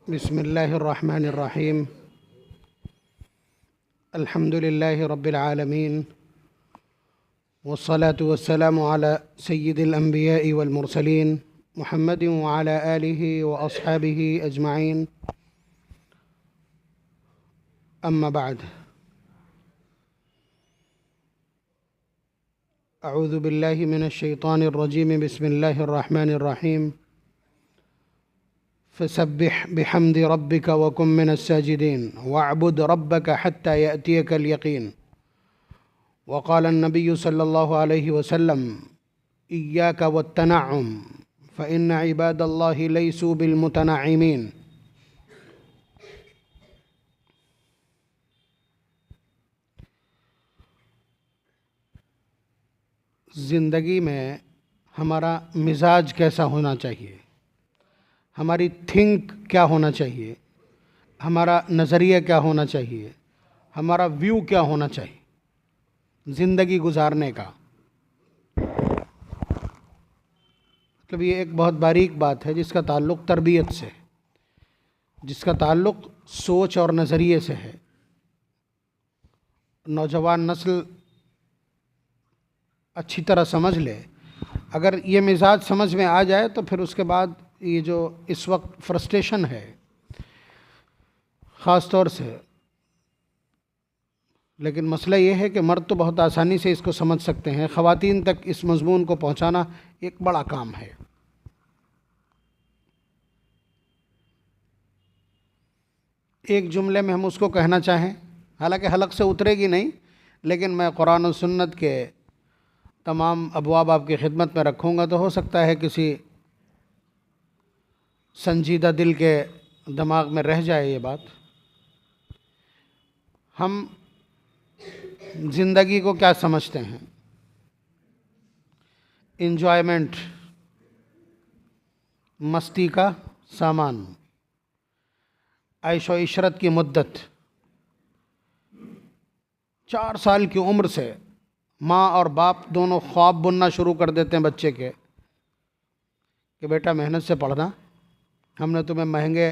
बिस्मिल्लाहिर्रहमानिर्रहीम। अल्हम्दुलिल्लाहि रब्बिल आलमीन वस्सलातु वस्सलामु अला सय्यिदिल अंबिया'i वल मुरसलीन मुहम्मदिन व अला आलिहि व अस्हाबिहि अजमाइन। अम्मा बाद। अऊज़ु बिल्लाहि मिनश शैतानिर रजीम। बिस्मिल्लाहिर रहमानिर रहीम। फसब्बिह बिहम्दि रब्बिका व कुम मिनस साजिदीन वअबुद रब्बका हत्ता यअतियकल यकीन। वक़ाल अन्नबिय्यु सल्लल्लाहु अलैहि वसल्लम इय्याका वत्तनअ्उम फ़इन्न इबादल्लाहि लैसू बिलमुतनअ्इमीन। ज़िंदगी में हमारा मिजाज कैसा होना चाहिए, हमारी थिंक क्या होना चाहिए, हमारा नज़रिया क्या होना चाहिए, हमारा व्यू क्या होना चाहिए ज़िंदगी गुजारने का। मतलब ये एक बहुत बारीक बात है जिसका ताल्लुक़ तरबियत से, जिसका ताल्लुक़ सोच और नज़रिए से है। नौजवान नस्ल अच्छी तरह समझ ले, अगर ये मिजाज समझ में आ जाए तो फिर उसके बाद ये जो इस वक्त फ्रस्ट्रेशन है ख़ास तौर से, लेकिन मसला ये है कि मर्द तो बहुत आसानी से इसको समझ सकते हैं, ख़वातीन तक इस मज़मून को पहुंचाना एक बड़ा काम है। एक जुमले में हम उसको कहना चाहें, हालांकि हलक से उतरेगी नहीं, लेकिन मैं कुरान और सुन्नत के तमाम अबवाब आपकी खिदमत में रखूँगा, तो हो सकता है किसी संजीदा दिल के दिमाग में रह जाए ये बात। हम ज़िंदगी को क्या समझते हैं? इंजॉयमेंट, मस्ती का सामान, ऐशो इशरत की मुद्दत। 4 साल की उम्र से माँ और बाप दोनों ख्वाब बुनना शुरू कर देते हैं बच्चे के कि बेटा मेहनत से पढ़ना, हमने तुम्हें महंगे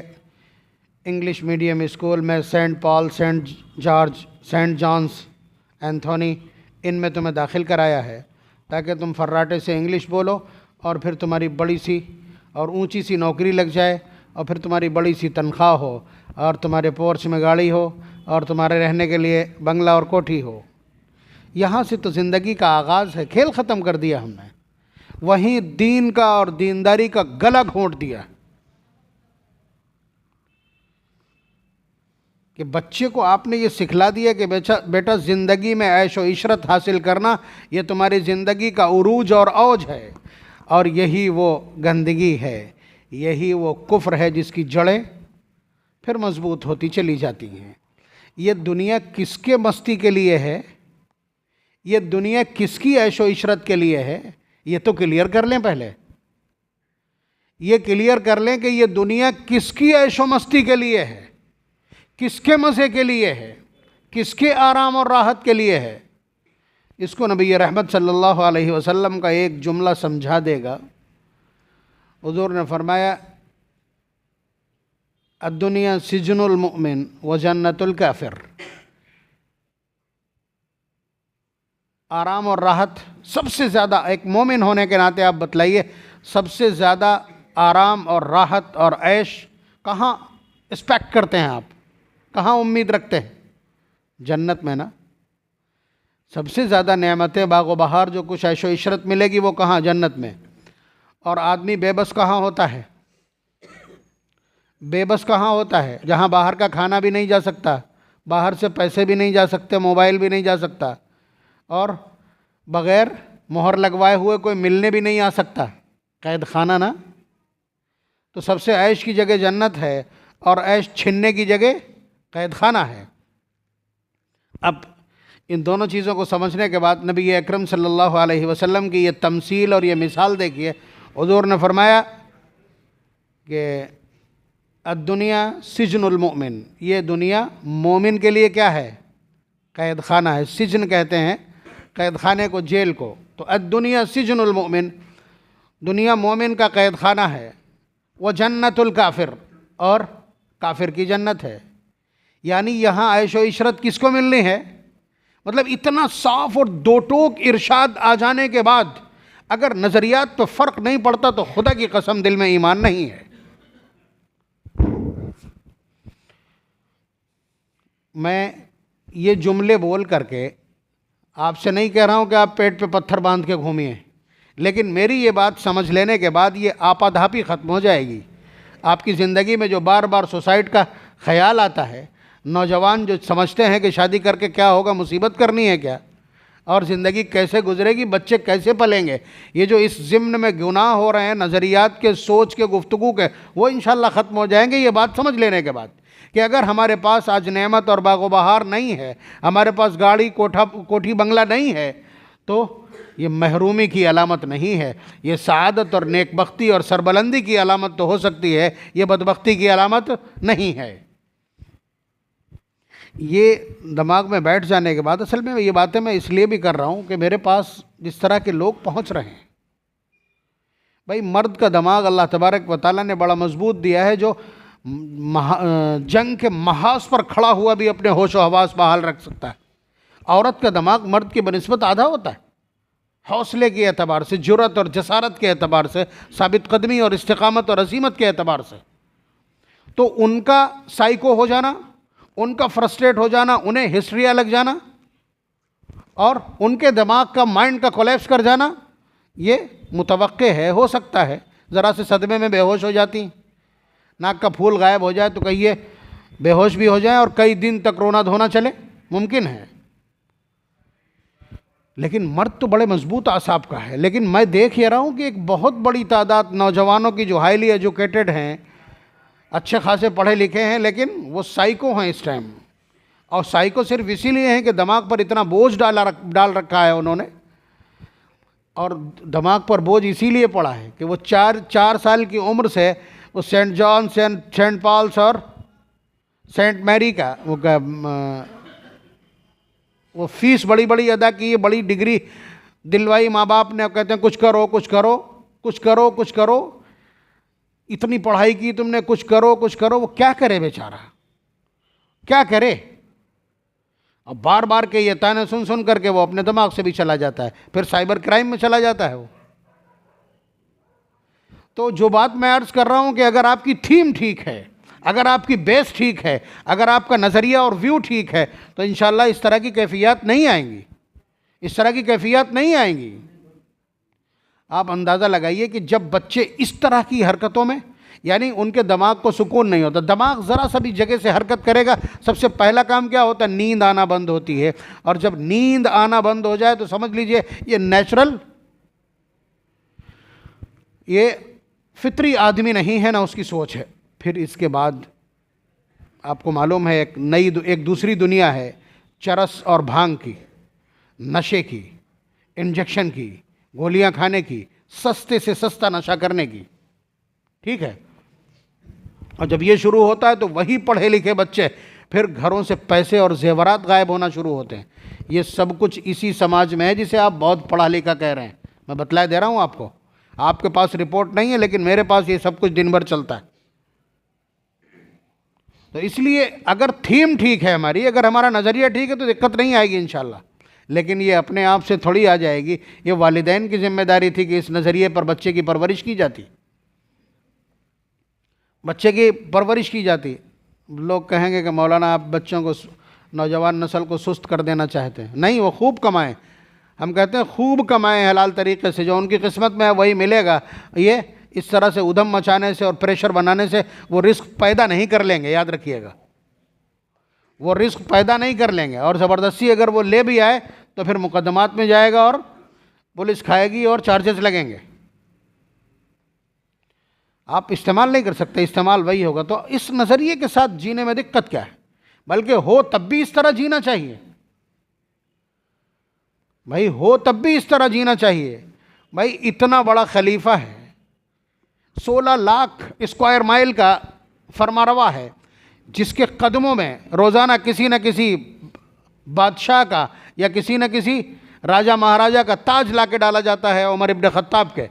इंग्लिश मीडियम स्कूल में Saint Paul, Saint George, Saint John's, Anthony, इनमें तुम्हें दाखिल कराया है ताकि तुम फर्राटे से इंग्लिश बोलो और फिर तुम्हारी बड़ी सी और ऊंची सी नौकरी लग जाए और फिर तुम्हारी बड़ी सी तनख्वाह हो और तुम्हारे पोर्च में गाड़ी हो और तुम्हारे रहने के लिए बंगला और कोठी हो। यहाँ से तो ज़िंदगी का आगाज़ है, खेल ख़त्म कर दिया हमने। वहीं दीन का और दीनदारी का गला घोंट दिया कि बच्चे को आपने ये सिखला दिया कि बेटा ज़िंदगी में ऐश व इशरत हासिल करना ये तुम्हारी ज़िंदगी का उरूज और औज है, और यही वो गंदगी है, यही वो कुफ्र है जिसकी जड़ें फिर मजबूत होती चली जाती हैं। ये दुनिया किसके मस्ती के लिए है, ये दुनिया किसकी ऐशो इशरत के लिए है, ये तो क्लियर कर लें। पहले ये क्लियर कर लें कि ये दुनिया किसकी ऐशो मस्ती के लिए है, किसके मज़े के लिए है, किसके आराम और राहत के लिए है। इसको नबी रहमत सल्लल्लाहु अलैहि वसल्लम का एक जुमला समझा देगा। हुज़ूर ने फरमाया अद्दुनिया सिजनुल मुमिन व जन्नतुल काफिर। आराम और राहत सबसे ज़्यादा, एक मोमिन होने के नाते आप बतलाइए, सबसे ज़्यादा आराम और राहत और ऐश कहाँ एक्सपेक्ट करते हैं आप, कहाँ उम्मीद रखते हैं? जन्नत में ना। सबसे ज़्यादा नेमतें, बागो बहार, जो कुछ ऐशो इशरत मिलेगी वो कहाँ? जन्नत में। और आदमी बेबस कहाँ होता है? बेबस कहाँ होता है? जहाँ बाहर का खाना भी नहीं जा सकता, बाहर से पैसे भी नहीं जा सकते, मोबाइल भी नहीं जा सकता, और बग़ैर मोहर लगवाए हुए कोई मिलने भी नहीं आ सकता। कैद खाना ना। तो सबसे ऐश की जगह जन्नत है और ऐश छीनने की जगह कैद खाना है। अब इन दोनों चीज़ों को समझने के बाद नबी अकरम सल्लल्लाहु अलैहि वसल्लम की ये तमसील और ये मिसाल देखिए। हुज़ूर ने फरमाया कि अद्दुनिया सिजनुल मुमिन, ये दुनिया मोमिन के लिए क्या है? कैद खाना है। सिजन कहते हैं कैद खाने को, जेल को। तो अद्दुनिया सिजनुल मुमिन, दुनिया मोमिन का कैद खाना है। व जन्नतुल काफिर, और काफिर की जन्नत है। यानी यहाँ ऐशो इशरत किसको मिलनी है? मतलब इतना साफ और दो टोक इरशाद आ जाने के बाद अगर नजरियात पे फर्क नहीं पड़ता तो खुदा की कसम दिल में ईमान नहीं है। मैं ये जुमले बोल करके आपसे नहीं कह रहा हूँ कि आप पेट पे पत्थर बांध के घूमिए, लेकिन मेरी ये बात समझ लेने के बाद ये आपाधापी ख़त्म हो जाएगी। आपकी ज़िंदगी में जो बार बार सुसाइड का ख्याल आता है, नौजवान जो समझते हैं कि शादी करके क्या होगा, मुसीबत करनी है क्या, और ज़िंदगी कैसे गुजरेगी, बच्चे कैसे पलेंगे, ये जो इस ज़िम्न में गुनाह हो रहे हैं नज़रियात के, सोच के, गुफ्तगू के, वो इंशाअल्लाह ख़त्म हो जाएंगे ये बात समझ लेने के बाद कि अगर हमारे पास आज नेमत और बागो बहार नहीं है, हमारे पास गाड़ी कोठी बंगला नहीं है, तो ये महरूमी की अलामत नहीं है, ये सआदत और नेकबख्ती और सरबलंदी की अलामत तो हो सकती है, ये बदबख्ती की अलामत नहीं है। ये दिमाग में बैठ जाने के बाद असल में ये बातें मैं इसलिए भी कर रहा हूँ कि मेरे पास जिस तरह के लोग पहुँच रहे हैं, भाई मर्द का दिमाग अल्लाह तबारक व तआला ने बड़ा मजबूत दिया है, जो जंग के महाज पर खड़ा हुआ भी अपने होश व हवास बहाल रख सकता है। औरत का दिमाग मर्द की बनिस्बत आधा होता है, हौसले के एतबार से, जुर्रत और जसारत के एतबार से, साबित कदमी और इस्तिकामत और अजीमत के एतबार से। तो उनका साइको हो जाना, उनका फ्रस्ट्रेट हो जाना, उन्हें हिस्ट्रिया लग जाना और उनके दिमाग का, माइंड का कोलैप्स कर जाना, ये मुतवक्के है। हो सकता है ज़रा से सदमे में बेहोश हो जाती, नाक का फूल गायब हो जाए तो कहिए बेहोश भी हो जाए और कई दिन तक रोना धोना चले, मुमकिन है। लेकिन मर्द तो बड़े मजबूत आसाब का है। लेकिन मैं देख ये रहा हूँ कि एक बहुत बड़ी तादाद नौजवानों की जो हाईली एजुकेटेड हैं, अच्छे खासे पढ़े लिखे हैं, लेकिन वो साइको हैं इस टाइम। और साइको सिर्फ इसीलिए हैं कि दिमाग पर इतना बोझ डाल रखा है उन्होंने, और दिमाग पर बोझ इसीलिए पड़ा है कि वो चार साल की उम्र से वो सेंट जॉन, सेंट पॉल्स और सेंट मैरी का वो फीस बड़ी बड़ी अदा की, बड़ी डिग्री दिलवाई माँ बाप ने, कहते हैं कुछ करो कुछ करो कुछ करो कुछ करो, इतनी पढ़ाई की तुमने, कुछ करो कुछ करो। वो क्या करे बेचारा, क्या करे? अब बार बार के ये ताने सुन सुन करके वो अपने दिमाग से भी चला जाता है, फिर साइबर क्राइम में चला जाता है वो। तो जो बात मैं अर्ज़ कर रहा हूँ कि अगर आपकी थीम ठीक है, अगर आपकी बेस ठीक है, अगर आपका नज़रिया और व्यू ठीक है, तो इंशाअल्लाह इस तरह की कैफियत नहीं आएंगी, इस तरह की कैफियत नहीं आएंगी। आप अंदाज़ा लगाइए कि जब बच्चे इस तरह की हरकतों में, यानी उनके दिमाग को सुकून नहीं होता, दिमाग ज़रा सा भी जगह से हरकत करेगा, सबसे पहला काम क्या होता है? नींद आना बंद होती है। और जब नींद आना बंद हो जाए तो समझ लीजिए ये नेचुरल, ये फितरी आदमी नहीं है, ना उसकी सोच है। फिर इसके बाद आपको मालूम है एक दूसरी दुनिया है, चरस और भांग की, नशे की, इंजेक्शन की, गोलियां खाने की, सस्ते से सस्ता नशा करने की, ठीक है। और जब ये शुरू होता है तो वही पढ़े लिखे बच्चे फिर घरों से पैसे और जेवरात गायब होना शुरू होते हैं। ये सब कुछ इसी समाज में है जिसे आप बहुत पढ़ा लिखा कह रहे हैं। मैं बतला दे रहा हूँ आपको, आपके पास रिपोर्ट नहीं है, लेकिन मेरे पास ये सब कुछ दिन भर चलता है। तो इसलिए अगर थीम ठीक है हमारी, अगर हमारा नज़रिया ठीक है तो दिक्कत नहीं आएगी इंशाल्लाह। लेकिन ये अपने आप से थोड़ी आ जाएगी, ये वालिदैन की जिम्मेदारी थी कि इस नज़रिए पर बच्चे की परवरिश की जाती, बच्चे की परवरिश की जाती। लोग कहेंगे कि मौलाना आप बच्चों को, नौजवान नस्ल को सुस्त कर देना चाहते हैं। नहीं, वो खूब कमाएं। हम कहते हैं खूब कमाएं हलाल तरीके से, जो उनकी किस्मत में है वही मिलेगा। ये इस तरह से उधम मचाने से और प्रेशर बनाने से वो रिस्क पैदा नहीं कर लेंगे, याद रखिएगा, वो रिस्क पैदा नहीं कर लेंगे। और ज़बरदस्ती अगर वो ले भी आए तो फिर मुकदमात में जाएगा और पुलिस खाएगी और चार्जेस लगेंगे। आप इस्तेमाल नहीं कर सकते, इस्तेमाल वही होगा। तो इस नज़रिए के साथ जीने में दिक्कत क्या है? बल्कि हो तब भी इस तरह जीना चाहिए भाई, हो तब भी इस तरह जीना चाहिए भाई। इतना बड़ा खलीफा है, 16 लाख स्क्वायर माइल का फरमारवा है, जिसके कदमों में रोज़ाना किसी न किसी बादशाह का या किसी न किसी राजा महाराजा का ताज ला के डाला जाता है, उमर इब्न खत्ताब के।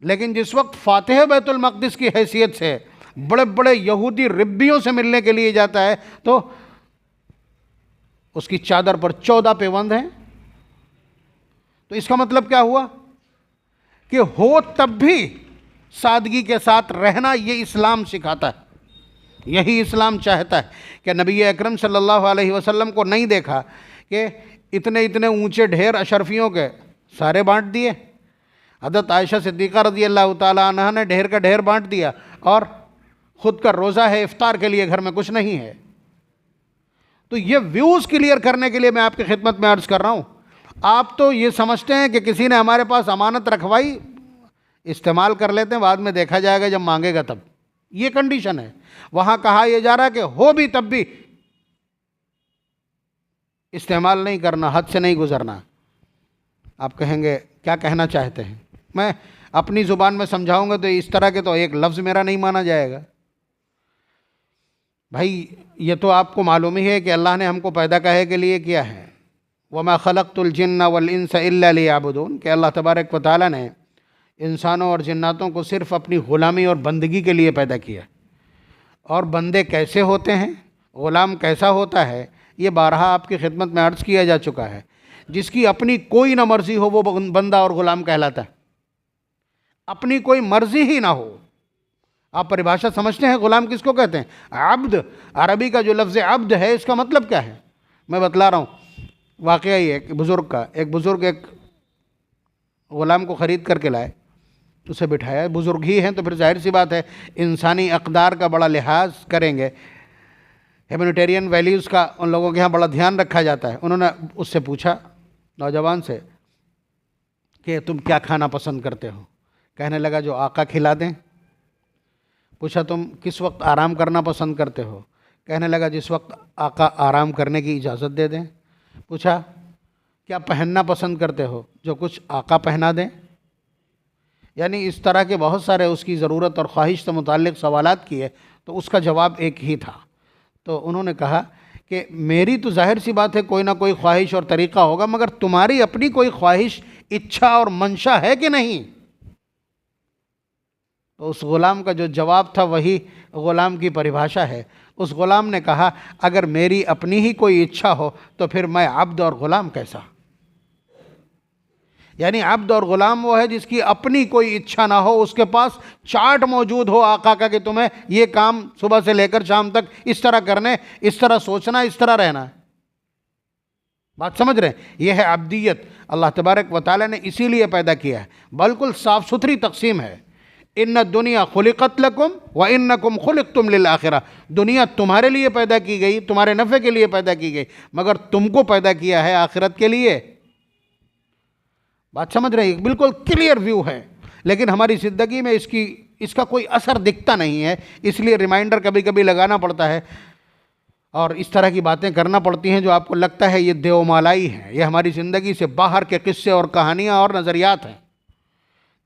लेकिन जिस वक्त फातिह बैतुल मक़दिस की हैसियत से बड़े बड़े यहूदी रिब्बियों से मिलने के लिए जाता है तो उसकी चादर पर 14 पैबंद हैं। तो इसका मतलब क्या हुआ कि हो तब भी सादगी के साथ रहना, ये इस्लाम सिखाता है। यही इस्लाम चाहता है कि नबी अकरम सल्लल्लाहु अलैहि वसल्लम को नहीं देखा कि इतने इतने ऊंचे ढेर अशरफियों के सारे बांट दिए। हज़रत आयशा सिद्दीक़ा रज़ी अल्लाह ताला अन्हा ने ढेर का ढेर बांट दिया और ख़ुद का रोज़ा है, इफ्तार के लिए घर में कुछ नहीं है। तो ये व्यूज़ क्लियर करने के लिए मैं आपकी खिदमत में अर्ज़ कर रहा हूँ। आप तो ये समझते हैं कि किसी ने हमारे पास अमानत रखवाई, इस्तेमाल कर लेते हैं, बाद में देखा जाएगा जब मांगेगा तब। ये कंडीशन है। वहाँ कहा यह जा रहा है कि हो भी तब भी इस्तेमाल नहीं करना, हद से नहीं गुजरना। आप कहेंगे क्या कहना चाहते हैं? मैं अपनी ज़ुबान में समझाऊंगा तो इस तरह के तो एक लफ्ज़ मेरा नहीं माना जाएगा। भाई ये तो आपको मालूम ही है कि अल्लाह ने हमको पैदा काहे के लिए किया है। वमा खलक़तुल जिन्ना वल इंसा इल्ला लियअबुदून, कि अल्लाह तबारक व तआला ने इंसानों और जिन्नातों को सिर्फ़ अपनी ग़ुलामी और बंदगी के लिए पैदा किया। और बंदे कैसे होते हैं, ग़ुलाम कैसा होता है, ये बारहा आपकी खिदमत में अर्ज़ किया जा चुका है। जिसकी अपनी कोई ना मर्ज़ी हो वो बंदा और ग़ुलाम कहलाता है। अपनी कोई मर्ज़ी ही ना हो। आप परिभाषा समझते हैं ग़ुलाम किसको कहते हैं? अब्द। अरबी का जो लफ्ज़ अब्द है इसका मतलब क्या है मैं बतला रहा हूँ। वाक़या ही है कि एक बुज़ुर्ग एक ग़ुलाम को ख़रीद करके लाए, उसे बिठाया। बुज़ुर्ग ही हैं तो फिर जाहिर सी बात है इंसानी अक़दार का बड़ा लिहाज करेंगे, ह्यूमैनिटेरियन वैल्यूज़ का उन लोगों के यहाँ बड़ा ध्यान रखा जाता है। उन्होंने उससे पूछा, नौजवान से, कि तुम क्या खाना पसंद करते हो? कहने लगा जो आका खिला दें। पूछा तुम किस वक्त आराम करना पसंद करते हो? कहने लगा जिस वक्त आका आराम करने की इजाज़त दे दें। पूछा क्या पहनना पसंद करते हो? जो कुछ आका पहना दें। यानी इस तरह के बहुत सारे उसकी ज़रूरत और ख्वाहिश से मुताल्लिक़ सवालात किए तो उसका जवाब एक ही था। तो उन्होंने कहा कि मेरी तो जाहिर सी बात है कोई ना कोई ख्वाहिश और तरीक़ा होगा, मगर तुम्हारी अपनी कोई ख्वाहिश, इच्छा और मंशा है कि नहीं? तो उस ग़ुलाम का जो जवाब था वही ग़ुलाम की परिभाषा है। उस ग़ुलाम ने कहा अगर मेरी अपनी ही कोई इच्छा हो तो फिर मैं अब्द और ग़ुलाम कैसा? यानी अब्द और ग़ुलाम वो है जिसकी अपनी कोई इच्छा ना हो, उसके पास चार्ट मौजूद हो आका का कि तुम्हें ये काम सुबह से लेकर शाम तक इस तरह करने, इस तरह सोचना, इस तरह रहना। बात समझ रहे हैं? यह है अब्दियत। अल्लाह तबारक व तआला ने इसीलिए पैदा किया है। बिल्कुल साफ़ सुथरी तकसीम है। इन्ना दुनिया खुलिक़त लकुम व इन्नकुम खुलिक़तुम लिल आखिरा। दुनिया तुम्हारे लिए पैदा की गई, तुम्हारे नफ़े के लिए पैदा की गई, मगर तुमको पैदा किया है आखिरत के लिए। बात समझ रहे हैं? बिल्कुल क्लियर व्यू है, लेकिन हमारी ज़िंदगी में इसका कोई असर दिखता नहीं है। इसलिए रिमाइंडर कभी कभी लगाना पड़ता है और इस तरह की बातें करना पड़ती हैं जो आपको लगता है ये देवमालाई है, ये हमारी ज़िंदगी से बाहर के किस्से और कहानियाँ और नज़रियात हैं।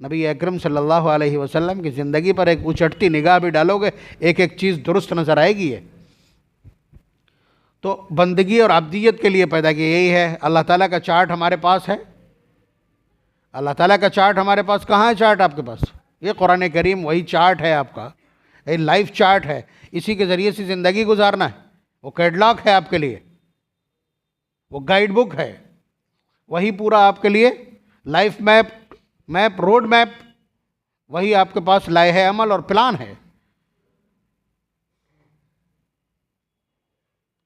नबी अकरम सल्लल्लाहु अलैहि वसल्लम की ज़िंदगी पर एक उचटती निगाह भी डालोगे, एक एक चीज़ दुरुस्त नज़र आएगी है। तो बंदगी और अब्दियत के लिए पैदा किया, यही है। अल्लाह ताला का चार्ट हमारे पास है। अल्लाह ताला का चार्ट हमारे पास कहाँ है? चार्ट आपके पास ये कुरान करीम वही चार्ट है आपका, ये लाइफ चार्ट है। इसी के ज़रिए से ज़िंदगी गुजारना है। वो कैटलॉग है आपके लिए, वो गाइड बुक है, वही पूरा आपके लिए लाइफ मैप रोड मैप, वही आपके पास लाए अमल और प्लान है।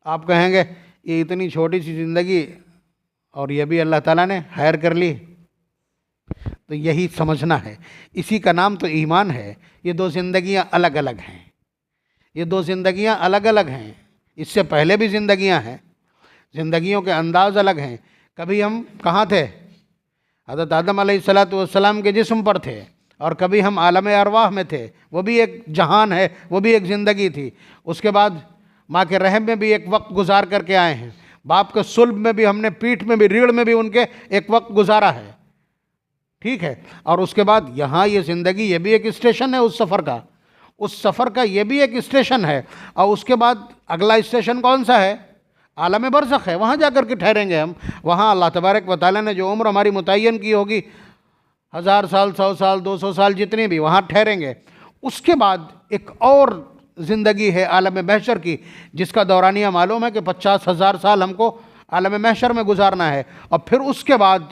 आप कहेंगे ये इतनी छोटी सी ज़िंदगी और ये भी अल्लाह ताला ने हायर कर ली, तो यही समझना है। इसी का नाम तो ईमान है। ये दो ज़िंदगियाँ अलग अलग हैं, ये दो ज़िंदगियाँ अलग अलग हैं। इससे पहले भी ज़िंदगियाँ हैं, ज़िंदगियों के अंदाज़ अलग हैं। कभी हम कहाँ थे? हज़रत आदम अलैहिस्सलातु वस्सलाम के जिस्म पर थे, और कभी हम आलम अरवाह में थे, वो भी एक जहान है, वो भी एक ज़िंदगी थी। उसके बाद माँ के रहम में भी एक वक्त गुजार करके आए हैं, बाप के सुल्ब में भी हमने, पीठ में भी, रीढ़ में भी उनके एक वक्त गुजारा है, ठीक है। और उसके बाद यहाँ ये ज़िंदगी, ये भी एक स्टेशन है उस सफ़र का, उस सफ़र का ये भी एक स्टेशन है। और उसके बाद अगला स्टेशन कौन सा है? आलम बरज़ख है, वहाँ जा कर के ठहरेंगे हम। वहाँ अल्लाह तबारक व तआला ने जो उम्र हमारी मुतय्यन की होगी, 1000 साल, 100 साल, 200 साल, जितनी भी, वहाँ ठहरेंगे। उसके बाद एक और ज़िंदगी है आलम महशर की, जिसका दौरानिया मालूम है कि 50,000 साल हमको आलम महशर में गुजारना है, और फिर उसके बाद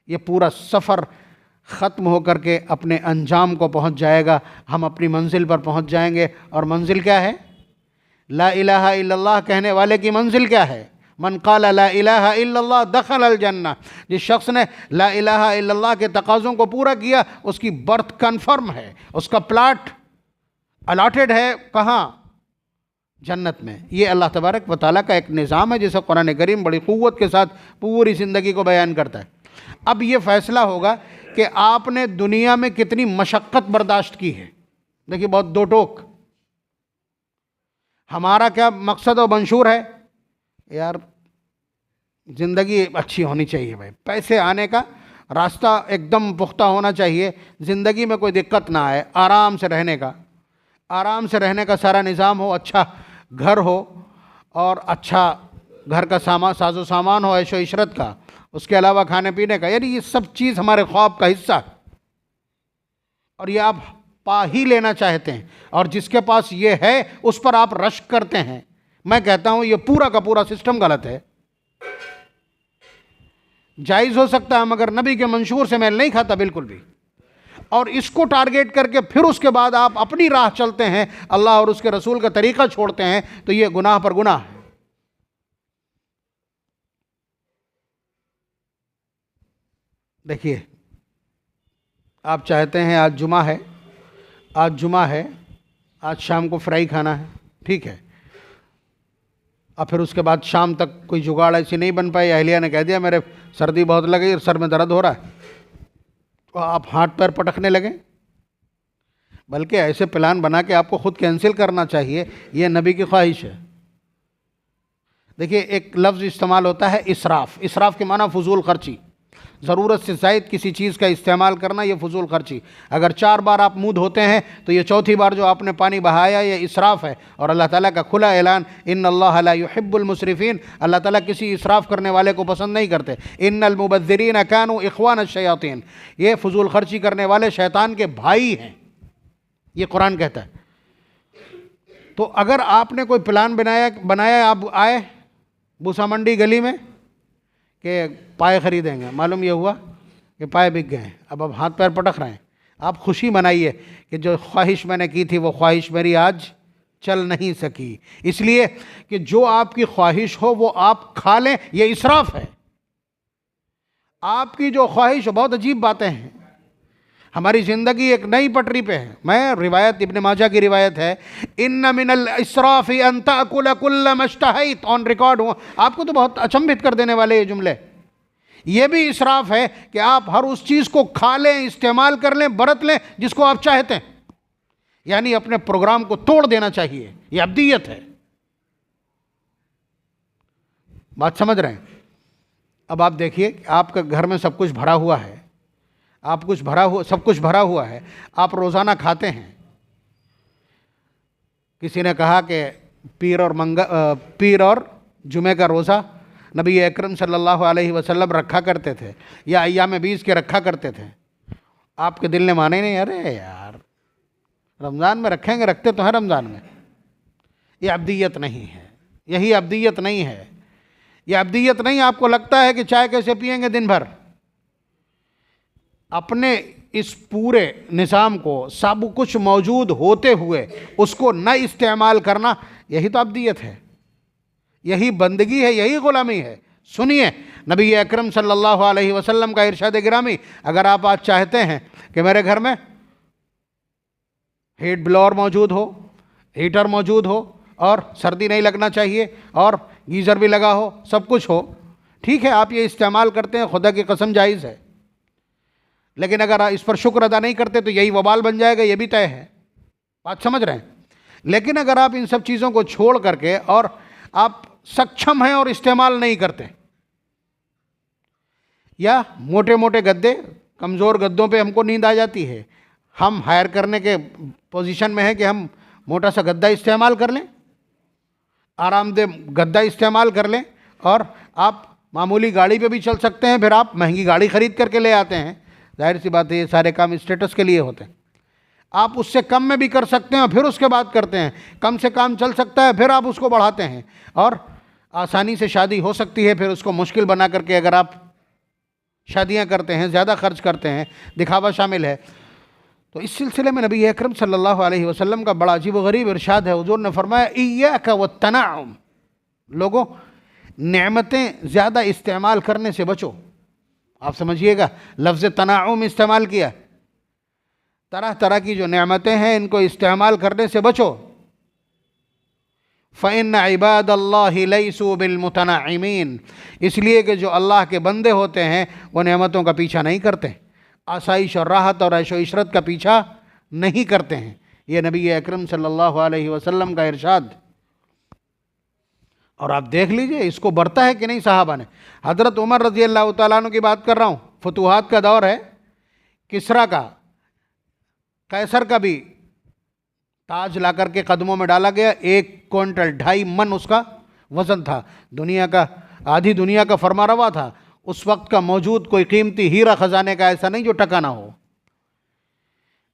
ये पूरा सफ़र ख़त्म होकर के अपने अंजाम को पहुंच जाएगा। हम अपनी मंजिल पर पहुंच जाएंगे। और मंजिल क्या है? ला इलाहा इल्लल्लाह कहने वाले की मंजिल क्या है? मन क़ाला ला इलाहा इल्लल्लाह दखल अल जन्नह। जिस शख्स ने ला इलाहा इल्लल्लाह के तकाज़ों को पूरा किया, उसकी बर्थ कन्फर्म है, उसका प्लाट अलॉटेड है। कहाँ? जन्नत में। ये अल्लाह तबारक व तआला का एक निज़ाम है, जिसे कुरान करीम बड़ी क़ुव्वत के साथ पूरी ज़िंदगी को बयान करता है। अब ये फ़ैसला होगा कि आपने दुनिया में कितनी मशक्क़त बर्दाश्त की है। देखिए, बहुत दो टोक। हमारा क्या मकसद और मंशूर है? यार, ज़िंदगी अच्छी होनी चाहिए भाई, पैसे आने का रास्ता एकदम पुख्ता होना चाहिए, ज़िंदगी में कोई दिक्कत ना आए, आराम से रहने का, आराम से रहने का सारा निज़ाम हो, अच्छा घर हो और अच्छा घर का साजो सामान हो, ऐशो इशरत का, उसके अलावा खाने पीने का। यानी ये सब चीज़ हमारे ख्वाब का हिस्सा है, और ये आप पा ही लेना चाहते हैं, और जिसके पास ये है उस पर आप रश्क करते हैं। मैं कहता हूँ ये पूरा का पूरा सिस्टम गलत है। जायज़ हो सकता है, मगर नबी के मंशूर से मेल नहीं खाता बिल्कुल भी। और इसको टारगेट करके फिर उसके बाद आप अपनी राह चलते हैं, अल्लाह और उसके रसूल का तरीक़ा छोड़ते हैं, तो ये गुनाह पर गुनाह है। देखिए, आप चाहते हैं आज जुमा है, आज जुमा है, आज शाम को फ्राई खाना है, ठीक है, और फिर उसके बाद शाम तक कोई जुगाड़ ऐसी नहीं बन पाई, अहलिया ने कह दिया मेरे सर्दी बहुत लगी और सर में दर्द हो रहा है, तो आप हाथ पैर पटकने लगे। बल्कि ऐसे प्लान बना के आपको ख़ुद कैंसिल करना चाहिए, ये नबी की ख्वाहिश है। देखिए, एक लफ्ज़ इस्तेमाल होता है इसराफ़। इसराफ़ के माना फजूल खर्ची, ज़रूरत से ज़ायद किसी चीज़ का इस्तेमाल करना, ये फजूल खर्ची। अगर 4 बार आप मुँह धोते हैं तो ये चौथी बार जो आपने पानी बहाया ये इसराफ़ है। और अल्लाह ताला का खुला ऐलान, इन्नल्लाह ला युहिब्बुल मुसरिफ़ीन, अल्लाह ताला किसी इसराफ़ करने वाले को पसंद नहीं करते। इन्नल मुबज़्ज़िरीन कानू इख़वान अश-शयातीन, ये फजूल खर्ची करने वाले शैतान के भाई हैं, ये कुरान कहता है। तो अगर आपने कोई प्लान बनाया, आप आए भूसा मंडी गली में कि पाए ख़रीदेंगे, मालूम ये हुआ कि पाए बिक गए, अब हाथ पैर पटक रहे हैं। आप खुशी मनाइए कि जो ख्वाहिश मैंने की थी वो ख्वाहिश मेरी आज चल नहीं सकी, इसलिए कि जो आपकी ख्वाहिश हो वो आप खा लें, ये इसराफ़ है। आपकी जो ख्वाहिश, बहुत अजीब बातें हैं, हमारी ज़िंदगी एक नई पटरी पे है। मैं रिवायत, इब्न माजा की रिवायत है, इन्न मिनल इसराफ़ि अन ताकुल कुल्ल मश्तहैत, ऑन रिकॉर्ड हुआ। आपको तो बहुत अचंभित कर देने वाले ये जुमले। ये भी इसराफ़ है कि आप हर उस चीज़ को खा लें, इस्तेमाल कर लें, बरत लें जिसको आप चाहते हैं, यानी अपने प्रोग्राम को तोड़ देना चाहिए। ये अब्दियत है। बात समझ रहे हैं? अब आप देखिए, आपका घर में सब कुछ भरा हुआ है, सब कुछ भरा हुआ है, आप रोज़ाना खाते हैं। किसी ने कहा कि पीर और जुमे का रोज़ा नबी अकरम सल्लल्लाहु अलैहि वसल्लम रखा करते थे, या अय्याम बीस के रखा करते थे। आपके दिल ने माने नहीं, अरे यार रमज़ान में रखेंगे, रखते तो हैं रमज़ान में। ये अब्दियत नहीं है, यही अब्दियत नहीं है, ये अब्दियत नहीं। आपको लगता है कि चाय कैसे पिएंगे दिन भर, अपने इस पूरे निज़ाम को सब कुछ मौजूद होते हुए उसको न इस्तेमाल करना, यही तो अब्दियत है, यही बंदगी है, यही ग़ुलामी है। सुनिए नबी अकरम सल्लल्लाहु अलैहि वसल्लम का इरशाद गिरामी, अगर आप आज चाहते हैं कि मेरे घर में हीट ब्लोअर मौजूद हो, हीटर मौजूद हो, और सर्दी नहीं लगना चाहिए, और गीज़र भी लगा हो, सब कुछ हो, ठीक है, आप ये इस्तेमाल करते हैं, खुदा की कसम जायज़ है। लेकिन अगर इस पर शुक्र अदा नहीं करते तो यही वबाल बन जाएगा, ये भी तय है। बात समझ रहे हैं? लेकिन अगर आप इन सब चीज़ों को छोड़ करके और आप सक्षम हैं और इस्तेमाल नहीं करते, या मोटे मोटे गद्दे, कमज़ोर गद्दों पे हमको नींद आ जाती है, हम हायर करने के पोजीशन में हैं कि हम मोटा सा गद्दा इस्तेमाल कर लें, आरामदेह गद्दा इस्तेमाल कर लें, और आप मामूली गाड़ी पे भी चल सकते हैं, फिर आप महंगी गाड़ी ख़रीद करके ले आते हैं। जाहिर सी बात है ये सारे काम स्टेटस के लिए होते हैं। आप उससे कम में भी कर सकते हैं, फिर उसके बाद करते हैं, कम से काम चल सकता है, फिर आप उसको बढ़ाते हैं, और आसानी से शादी हो सकती है, फिर उसको मुश्किल बना करके अगर आप शादियां करते हैं, ज़्यादा खर्च करते हैं, दिखावा शामिल है। तो इस सिलसिले में नबी अकरम सल्लल्लाहु अलैहि वसल्लम का बड़ा अजीब व गरीब इरशाद है। हुजूर ने फरमाया, इय्याका वत्तनाउम, लोगों नेमतें ज़्यादा इस्तेमाल करने से बचो। आप समझिएगा, लफ्ज़ तनाउम इस्तेमाल किया। तरह तरह की जो नेमतें हैं इनको इस्तेमाल करने से बचो। फ़इन्न इबादल्लाहि लैसू बिलमुतनाइमीन, इसलिए कि जो अल्लाह के बंदे होते हैं वो नेमतों का पीछा नहीं करते, आसाइश और राहत और ऐशो इशरत का पीछा नहीं करते हैं। ये नबी अकरम सल्लल्लाहु अलैहि वसल्लम का इरशाद। और आप देख लीजिए इसको बरता है कि नहीं साहबा ने। हज़रत उमर रज़ी अल्लाह तआला अन्हु की बात कर रहा हूँ, फतूहात का दौर है, किसरा का, कैसर का भी ताज ला करके कदमों में डाला गया। 1 क्विंटल 2.5 मन उसका वज़न था। दुनिया का, आधी दुनिया का फरमारवा था। उस वक्त का मौजूद कोई कीमती हीरा ख़जाने का ऐसा नहीं जो टका ना हो।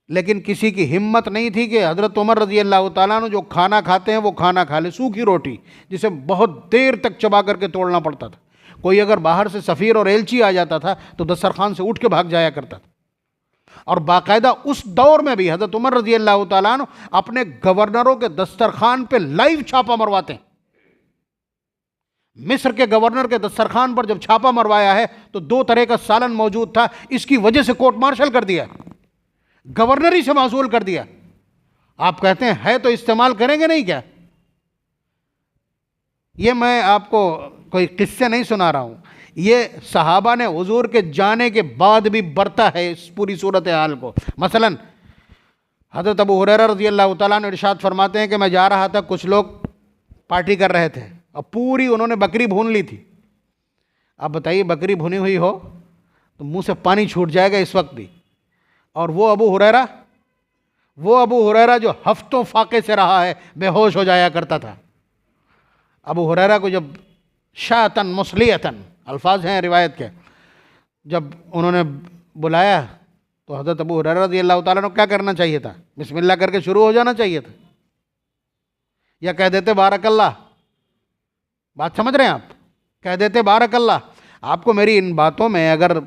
लेकिन किसी की हिम्मत नहीं थी कि हज़रत उमर रज़ी अल्लाह तआला अन्हु जो खाना खाते हैं वो खाना खा ले, सूखी रोटी जिसे बहुत देर तक चबा करके तोड़ना पड़ता था। कोई अगर बाहर से सफ़ीर और एलची आ जाता था तो दस्तरखान से उठ के भाग जाया करता था। और बाकायदा उस दौर में भी हज़रत उमर रज़ी अल्लाह तआला अन्हु अपने गवर्नरों के दस्तरखान पे लाइव छापा मरवाते हैं। मिस्र के गवर्नर के दस्तरखान पर जब छापा मरवाया है तो 2 तरह का सालन मौजूद था, इसकी वजह से कोर्ट मार्शल कर दिया, गवर्नरी से मासूल कर दिया। आप कहते हैं है तो इस्तेमाल करेंगे नहीं क्या? ये मैं आपको कोई किस्से नहीं सुना रहा हूं, ये सहाबा ने हुजूर के जाने के बाद भी बरता है इस पूरी सूरत हाल को। मसलन हज़रत अबू हुरैरा रज़ी अल्लाह तआला अन्हु इरशाद फरमाते हैं कि मैं जा रहा था, कुछ लोग पार्टी कर रहे थे, अब पूरी उन्होंने बकरी भून ली थी। अब बताइए, बकरी भुनी हुई हो तो मुंह से पानी छूट जाएगा इस वक्त भी। और वो अबू हुरैरा जो हफ्तों फाके से रहा है, बेहोश हो जाया करता था। अबू हुरैरा को जब शातन मुस्लियतन अल्फाज हैं रिवायत के, जब उन्होंने बुलाया तो हज़रत अबू हुरैरा रज़ी अल्लाह तआला अन्हु क्या करना चाहिए था? बिस्मिल्लाह करके शुरू हो जाना चाहिए था, या कह देते बारकल्लाह। बात समझ रहे हैं आप? कह देते बारकल्लाह। आपको मेरी इन बातों में अगर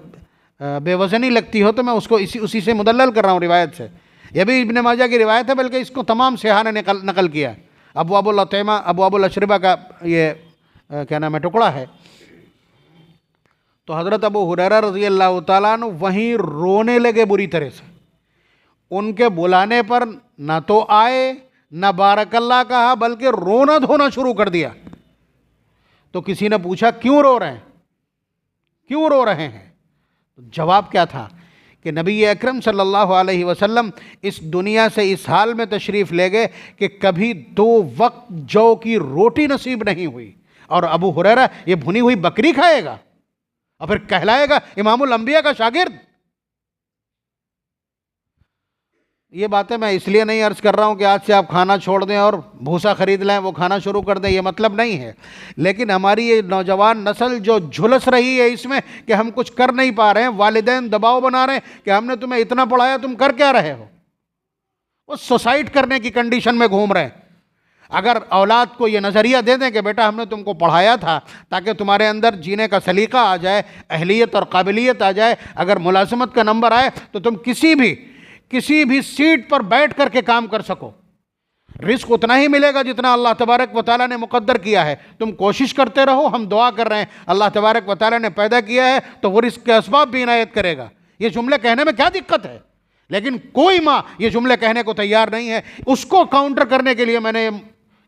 बेवज़नी लगती हो तो मैं उसको उसी से मुदल्लल कर रहा हूँ रिवायत से। यह भी इब्न माजा की रिवायत है, बल्कि इसको तमाम सिहा ने नकल किया। अबवाबुल अतैमा, अबवाबुल अशरिबा का ये क्या नाम है, टुकड़ा है। तो हज़रत अबू हुरैरा रज़ी अल्लाह तआला अन्हु वहीं रोने लगे बुरी तरह से। उनके बुलाने पर ना तो आए, ना बारकल्लाह कहा, बल्कि रोना धोना शुरू कर दिया। तो किसी ने पूछा क्यों रो रहे हैं, क्यों रो रहे हैं? तो जवाब क्या था कि नबी अकरम सल्लल्लाहु अलैहि वसल्लम इस दुनिया से इस हाल में तशरीफ़ ले गए कि कभी 2 वक्त जौ की रोटी नसीब नहीं हुई, और अबू हुरैरा ये भुनी हुई बकरी खाएगा और फिर कहलाएगा इमामुल अंबिया का शागिर्द। ये बातें मैं इसलिए नहीं अर्ज़ कर रहा हूँ कि आज से आप खाना छोड़ दें और भूसा ख़रीद लें, वो खाना शुरू कर दें, ये मतलब नहीं है। लेकिन हमारी ये नौजवान नस्ल जो झुलस रही है इसमें कि हम कुछ कर नहीं पा रहे हैं, वालिदैन दबाव बना रहे हैं कि हमने तुम्हें इतना पढ़ाया, तुम कर क्या रहे हो, वो सुसाइड करने की कंडीशन में घूम रहे हैं। अगर औलाद को ये नज़रिया दे दें कि बेटा हमने तुमको पढ़ाया था ताकि तुम्हारे अंदर जीने का सलीका आ जाए, अहलियत और काबिलियत आ जाए, अगर मुलाज़मत का नंबर आए तो तुम किसी भी सीट पर बैठ करके काम कर सको, रिस्क उतना ही मिलेगा जितना अल्लाह तबारक व तआला ने मुकद्दर किया है। तुम कोशिश करते रहो, हम दुआ कर रहे हैं, अल्लाह तबारक व तआला ने पैदा किया है तो वो रिस्क के असबाब भी इनायत करेगा। ये जुमले कहने में क्या दिक्कत है? लेकिन कोई माँ ये जुमले कहने को तैयार नहीं है। उसको काउंटर करने के लिए मैंने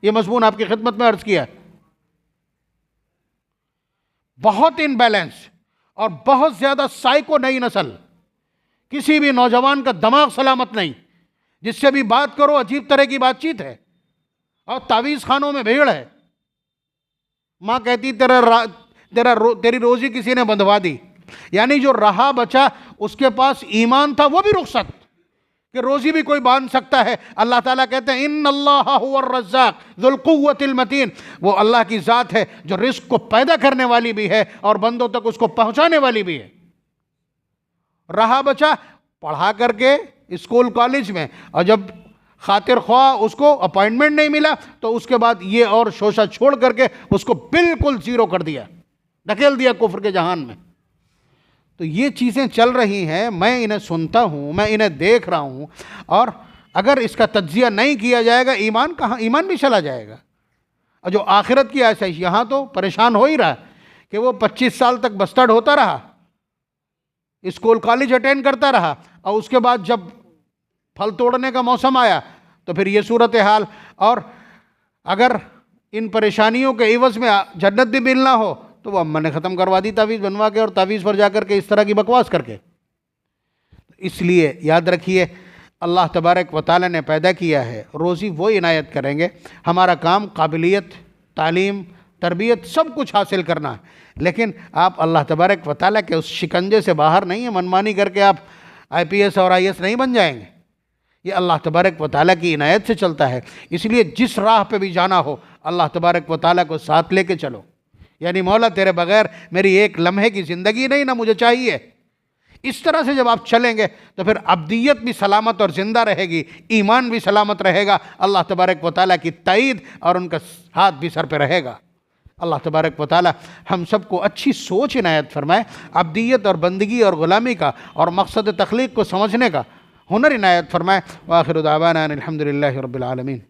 ये मजमून आपकी खिदमत में अर्ज़ किया। बहुत इनबैलेंस और बहुत ज़्यादा साइको नई नस्ल, किसी भी नौजवान का दिमाग सलामत नहीं, जिससे भी बात करो अजीब तरह की बातचीत है और तावीज़ खानों में भीड़ है। माँ कहती तेरी रोज़ी किसी ने बंधवा दी, यानी जो रहा बचा उसके पास ईमान था वो भी रुखसत कि रोज़ी भी कोई बांध सकता है। अल्लाह ताला कहते हैं इन्नल्लाह हुवर रज़्ज़ाक़ ज़ुल क़ुव्वतिल मतीन, वो अल्लाह की ज़ात है जो रिस्क को पैदा करने वाली भी है और बंदों तक उसको पहुँचाने वाली भी है। रहा बचा पढ़ा करके स्कूल कॉलेज में, और जब खातिर ख्वाह उसको अपॉइंटमेंट नहीं मिला तो उसके बाद ये और शोशा छोड़ करके उसको बिल्कुल ज़ीरो कर दिया, धकेल दिया कुफ्र के जहान में। तो ये चीज़ें चल रही हैं, मैं इन्हें सुनता हूँ, मैं इन्हें देख रहा हूँ, और अगर इसका तज्जिया नहीं किया जाएगा ईमान कहाँ, ईमान भी चला जाएगा। और जो आखिरत की आसाइश, यहाँ तो परेशान हो ही रहा कि वो 25 साल तक बस्टर्ड होता रहा, स्कूल कॉलेज अटेंड करता रहा, और उसके बाद जब फल तोड़ने का मौसम आया तो फिर ये सूरत हाल। और अगर इन परेशानियों के इवज़ में जन्नत भी मिलना हो तो वो अम्मा ने ख़त्म करवा दी तावीज़ बनवा के, और तावीज़ पर जाकर के इस तरह की बकवास करके। इसलिए याद रखिए, अल्लाह तबारक व तआला ने पैदा किया है, रोज़ी वो इनायत करेंगे। हमारा काम काबिलियत, तालीम, तरबियत सब कुछ हासिल करना है, लेकिन आप अल्लाह तबारक व तआला के उस शिकंजे से बाहर नहीं है। मनमानी करके आप IPS और IAS नहीं बन जाएंगे, ये अल्लाह तबारक व तआला की इनायत से चलता है। इसलिए जिस राह पे भी जाना हो अल्लाह तबारक व तआला को साथ लेके चलो, यानी मौला तेरे बग़ैर मेरी एक लम्हे की ज़िंदगी नहीं ना मुझे चाहिए। इस तरह से जब आप चलेंगे तो फिर अब्दियत भी सलामत और ज़िंदा रहेगी, ईमान भी सलामत रहेगा, अल्लाह तबारक व तआला की ताईद और उनका हाथ भी सर पे रहेगा। अल्लाह तबारक व तआला हम सबको अच्छी सोच इनायत फरमाए, अब्दियत और बंदगी और ग़ुलामी का और मकसद तख्लीक़ को समझने का हुनर इनायत फरमाए। व आखिरु दावाना अनिल हम्दुलिल्लाहि रब्बिल आलमीन।